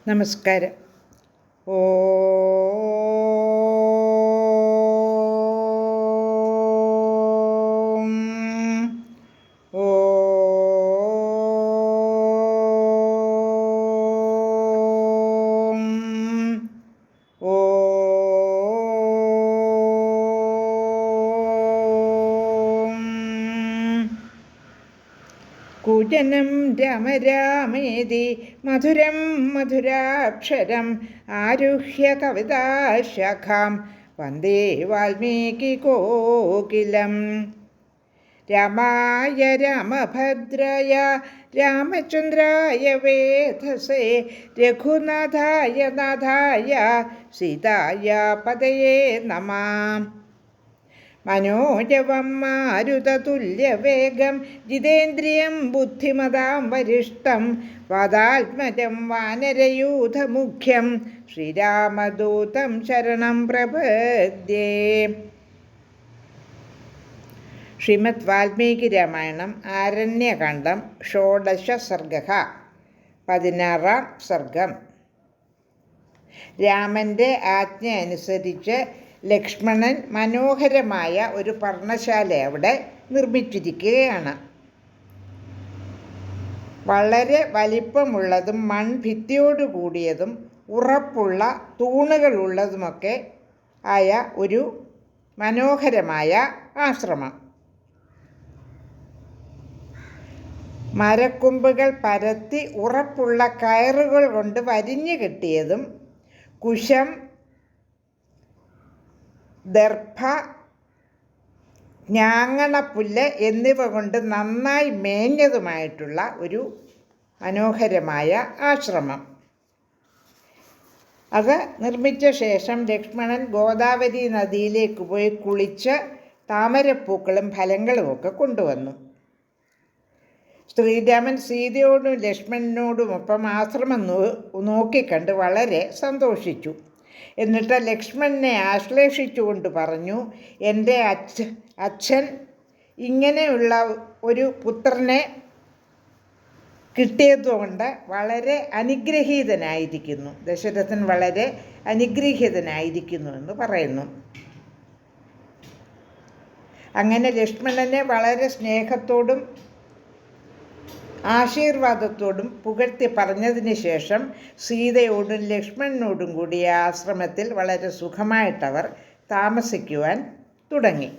നമസ്കാരം. ഓം ഓം ഓം കുജനം രാമ രാമേതി മധുരം മധുരാക്ഷരം ആരുഹ്യ കവിതാശാഖാം വന്ദേ വാൽമീകികോകിലം. രാമായ രാമഭദ്രായ രാമചന്ദ്രായ വേധസേ രഘുനാഥായ നാഥായ സീതായ പതയേ നമഃ. മനോജവം മാരുതതുല്യവേഗം ജിതേന്ദ്രിയം ബുദ്ധിമതാം വരിഷ്ഠം വാതാത്മജം വാനരയൂഥമുഖ്യം ശ്രീരാമദൂതം ശരണം പ്രപദ്യേ. ശ്രീമദ് വാൽമീകി രാമായണം ആരണ്യകാണ്ഡം ഷോഡശ സർഗഃ 16-ാം സർഗം. രാമൻ്റെ ആജ്ഞ അനുസരിച്ച് ലക്ഷ്മണൻ മനോഹരമായ ഒരു പർണശാല അവിടെ നിർമ്മിച്ചിരിക്കുകയാണ്. വളരെ വലിപ്പമുള്ളതും മൺഭിത്തിയോടു കൂടിയതും ഉറപ്പുള്ള തൂണുകളുള്ളതുമൊക്കെ ആയ ഒരു മനോഹരമായ ആശ്രമം. മരക്കൊമ്പുകൾ പരത്തി ഉറപ്പുള്ള കയറുകൾ കൊണ്ട് വരിഞ്ഞു കെട്ടിയതും കുശം, ദർഭ, ഞാങ്ങണപ്പുല്ല് എന്നിവ കൊണ്ട് നന്നായി മേഞ്ഞതുമായിട്ടുള്ള ഒരു മനോഹരമായ ആശ്രമം. അത് നിർമ്മിച്ച ശേഷം ലക്ഷ്മണൻ ഗോദാവരി നദിയിലേക്ക് പോയി കുളിച്ച് താമരപ്പൂക്കളും ഫലങ്ങളുമൊക്കെ കൊണ്ടുവന്നു. ശ്രീരാമൻ സീതയോടും ലക്ഷ്മണനോടുമൊപ്പം ആശ്രമം നോക്കിക്കണ്ട് വളരെ സന്തോഷിച്ചു. എന്നിട്ട് ലക്ഷ്മണനെ ആശ്ലേഷിച്ചുകൊണ്ട് പറഞ്ഞു, എൻ്റെ അച്ഛൻ ഇങ്ങനെയുള്ള ഒരു പുത്രനെ കിട്ടിയതുകൊണ്ട് വളരെ അനുഗ്രഹീതനായിരിക്കുന്നു, ദശരഥൻ വളരെ അനുഗ്രഹീതനായിരിക്കുന്നു എന്ന് പറയുന്നു. അങ്ങനെ ലക്ഷ്മണനെ വളരെ സ്നേഹത്തോടും ആശീർവാദത്തോടും പുകഴ്ത്തി പറഞ്ഞതിന് ശേഷം സീതയോടും ലക്ഷ്മണനോടും കൂടി ആശ്രമത്തിൽ വളരെ സുഖമായിട്ടവർ താമസിക്കുവാൻ തുടങ്ങി.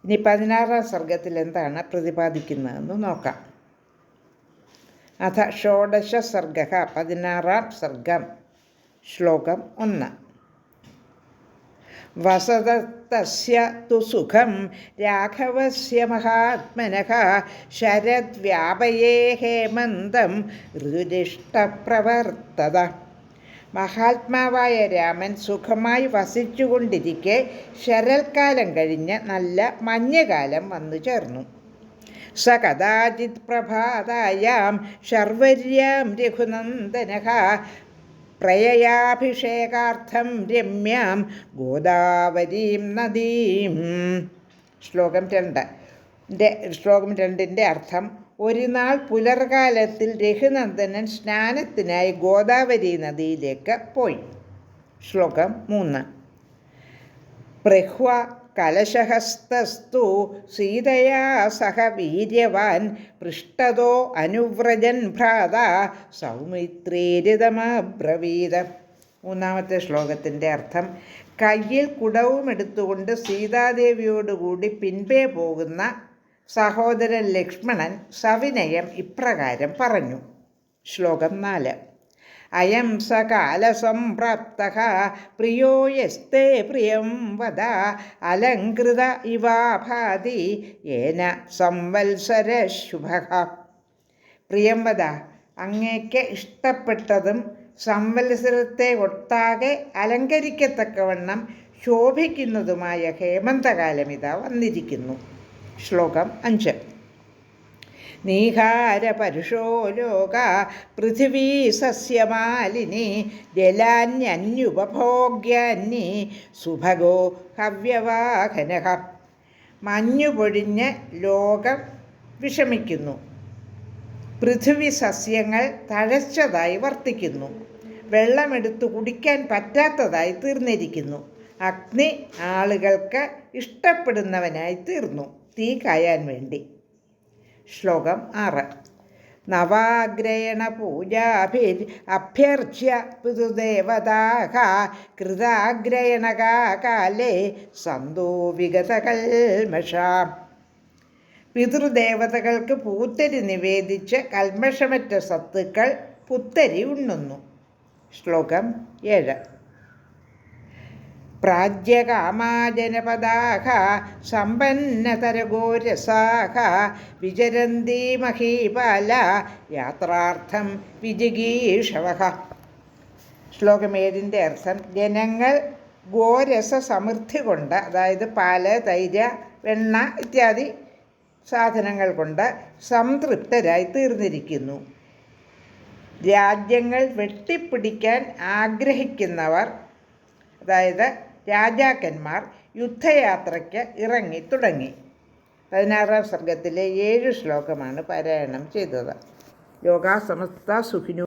ഇനി 16-ാം സർഗത്തിൽ എന്താണ് പ്രതിപാദിക്കുന്നതെന്ന് നോക്കാം. അഥ ഷോഡശ സർഗഃ 16-ാം സർഗം. ശ്ലോകം 1. വസതസ്യ തു സുഖം രാഘവസ്യ മഹാത്മനഃ ശരദ്വ്യാപയേ ഹേമന്തം ഋതുരിഷ്ടപ്രവർത്തത. മഹാത്മാവായ രാമൻ സുഖമായി വസിച്ചുകൊണ്ടിരിക്കെ ശരൽക്കാലം കഴിഞ്ഞ് നല്ല മഞ്ഞുകാലം വന്നു ചേർന്നു. സ കദാചിത് പ്രഭാതായാം ശർവര്യാം രഘുനന്ദനഃ പ്രയയാഭിഷേകാർത്ഥം രമ്യാം ഗോദാവരീം നദീം. ശ്ലോകം 2ൻ്റെ അർത്ഥം: ഒരു നാൾ പുലർകാലത്തിൽ രഘുനന്ദനൻ സ്നാനത്തിനായി ഗോദാവരി നദിയിലേക്ക് പോയി. ശ്ലോകം 3. പ്രഹ്വ കലശഹസ്തസ്തു സീതയാ സഹ വീര്യവാൻ പൃഷ്ടതോ അനുവ്രജൻ ഭ്രാത സൗമിത്രീരിതമബ്രവീത്. 3-ാമത്തെ ശ്ലോകത്തിൻ്റെ അർത്ഥം: കയ്യിൽ കുടവും എടുത്തുകൊണ്ട് സീതാദേവിയോടുകൂടി പിൻപേ പോകുന്ന സഹോദരൻ ലക്ഷ്മണൻ സവിനയം ഇപ്രകാരം പറഞ്ഞു. ശ്ലോകം 4. അയം സ കാലസംപ്രാപ്തഃ പ്രിയോ യസ്തേ പ്രിയം വദ അലങ്കൃത ഇവാഭാതി യേന സംവത്സര ശുഭഃ. പ്രിയം വദ, അങ്ങേക്ക് ഇഷ്ടപ്പെട്ടതും സംവത്സരത്തെ ഒട്ടാകെ അലങ്കരിക്കത്തക്കവണ്ണം ശോഭിക്കുന്നതുമായ ഹേമന്തകാലം ഇതാ വന്നിരിക്കുന്നു. ശ്ലോകം 5. നീഹാരപരുഷോ ലോക പൃഥിവീ സസ്യമാലിനി ജലാന്യന്യുപഭോഗ്യാന്നി സുഭഗോ ഹവ്യവാഹനഃ. മഞ്ഞു പൊഴിഞ്ഞ് ലോകം വിഷമിക്കുന്നു. പൃഥ്വി സസ്യങ്ങൾ തഴച്ചതായി വർത്തിക്കുന്നു. വെള്ളമെടുത്തു കുടിക്കാൻ പറ്റാത്തതായി തീർന്നിരിക്കുന്നു. അഗ്നി ആളുകൾക്ക് ഇഷ്ടപ്പെടുന്നവനായി തീർന്നു, തീ കായാൻ വേണ്ടി. ശ്ലോകം 6. നവാഗ്രയണ പൂജാഭിർ അഭ്യർച്ച്യ പിതൃദേവതാഃ കൃതാഗ്രയണകാലേ സന്തോ വിഗതകൽമഷാം. പിതൃദേവതകൾക്ക് പൂത്തരി നിവേദിച്ച് കൽമഷമറ്റ സത്തുക്കൾ പുത്തരി ഉണ്ണുന്നു. ശ്ലോകം 7. പ്രാജ്യകാമാജനപദാഃ സമ്പന്നതരഗോരസാഃ വിചരന്തി മഹീപാല യാത്രാർത്ഥം വിജിഗീഷവഃ. ശ്ലോകം 7ൻ്റെ അർത്ഥം: ജനങ്ങൾ ഗോരസ സമൃദ്ധി കൊണ്ട്, അതായത് പാല്, തൈര്, വെണ്ണ ഇത്യാദി സാധനങ്ങൾ കൊണ്ട് സംതൃപ്തരായി തീർന്നിരിക്കുന്നു. രാജ്യങ്ങൾ വെട്ടിപ്പിടിക്കാൻ ആഗ്രഹിക്കുന്നവർ, അതായത് രാജാക്കന്മാർ, യുദ്ധയാത്രയ്ക്ക് ഇറങ്ങി തുടങ്ങി. 16ാം സർഗത്തിലെ 7 ശ്ലോകമാണ് പാരായണം ചെയ്തത്. ലോകാ സമസ്ത സുഖിനോ